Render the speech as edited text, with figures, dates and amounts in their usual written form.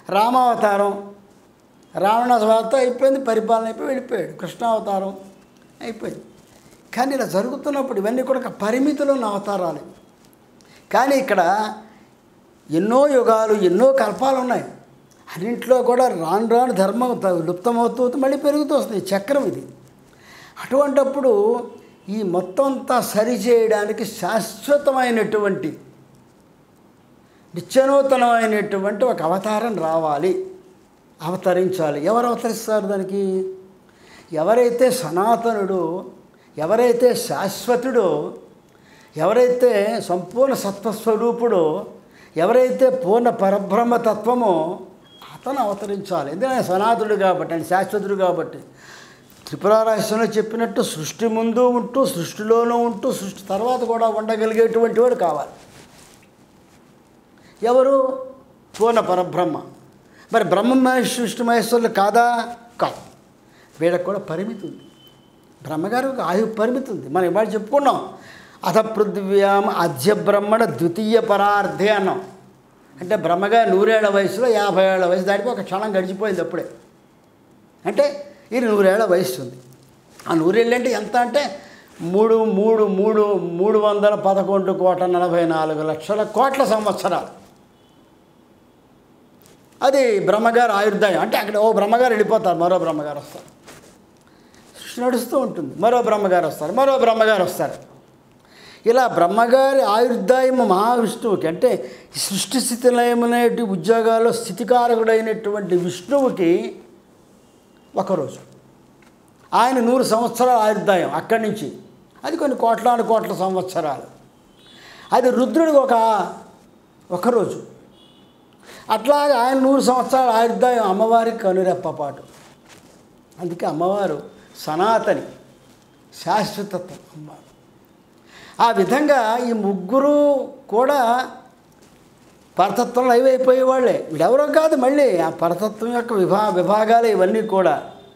రామావతారం, రావణాసువార్త అయిపోయింది, పరిపాలన అయిపోయి వెళ్ళిపోయాడు. కృష్ణావతారం అయిపోయింది. కానీ ఇలా జరుగుతున్నప్పుడు ఇవన్నీ కూడా ఒక పరిమితిలో ఉన్న అవతారాలు. కానీ ఇక్కడ ఎన్నో యుగాలు, ఎన్నో కల్పాలు ఉన్నాయి. అన్నింట్లో కూడా రాను రాను ధర్మం లుప్తమవుతూ మళ్ళీ పెరుగుతూ వస్తుంది. చక్రం ఇది. అటువంటప్పుడు ఈ మొత్తం అంతా సరిచేయడానికి శాశ్వతమైనటువంటి నిత్యనూతనమైనటువంటి ఒక అవతారం రావాలి, అవతరించాలి. ఎవరు అవతరిస్తారు దానికి? ఎవరైతే సనాతనుడో, ఎవరైతే శాశ్వతుడో, ఎవరైతే సంపూర్ణ సత్వస్వరూపుడో, ఎవరైతే పూర్ణ పరబ్రహ్మతత్వమో అతను అవతరించాలి. ఎందుకంటే సనాతనుడు కాబట్టి, ఆయన శాశ్వతుడు కాబట్టి. త్రిపుర రహస్యంలో చెప్పినట్టు సృష్టి ముందు ఉంటూ, సృష్టిలోనూ ఉంటూ, సృష్టి తర్వాత కూడా ఉండగలిగేటువంటి వాడు కావాలి. ఎవరు? పూర్ణ పరబ్రహ్మ. మరి బ్రహ్మ మహేష్ సృష్టి మహేశ్వరులు కాదా? కాదు. వీళ్ళకి కూడా పరిమితి ఉంది. బ్రహ్మగారికి ఆయు పరిమితి ఉంది. మనం ఇవాళ చెప్పుకున్నాం, అథ పృథివ్యాం అద్య బ్రహ్మణ ద్వితీయ పరార్థే అన్నాం. అంటే బ్రహ్మగారి 100 ఏళ్ల వయసులో 50 ఏళ్ల వయసు దాటిపోయి ఒక క్షణం గడిచిపోయింది అప్పుడే. అంటే ఇది 100 ఏళ్ల వయసు ఉంది. ఆ 100 ఏళ్ళు అంటే ఎంత అంటే 311,44,00,00,000 సంవత్సరాలు. అది బ్రహ్మగారు ఆయుర్దాయం. అంటే అక్కడ ఓ బ్రహ్మగారు వెళ్ళిపోతారు, మరో బ్రహ్మగారు వస్తారు. సృష్టి నడుస్తూ ఉంటుంది. మరో బ్రహ్మగారు వస్తారు, మరో బ్రహ్మగారు వస్తారు. ఇలా బ్రహ్మగారి ఆయుర్దాయము మహావిష్ణువుకి, అంటే సృష్టి స్థితి లయమనేటి ఉద్యోగాల్లో స్థితికారకుడైనటువంటి విష్ణువుకి ఒకరోజు. ఆయన 100 సంవత్సరాల ఆయుర్దాయం అక్కడి నుంచి. అది కొన్ని కోట్ల సంవత్సరాలు. అది రుద్రుడికి ఒకరోజు. అట్లాగే ఆయన 100 సంవత్సరాల ఆయుర్దాయం అమ్మవారికి కనురెప్పపాటు. అందుకే అమ్మవారు సనాతని, శాశ్వతత్వం అమ్మవారు. ఆ విధంగా ఈ ముగ్గురు కూడా పరతత్వంలో అయిపోయేవాళ్ళే. వీడెవరో కాదు, మళ్ళీ ఆ పరతత్వం యొక్క విభాగాలు ఇవన్నీ కూడా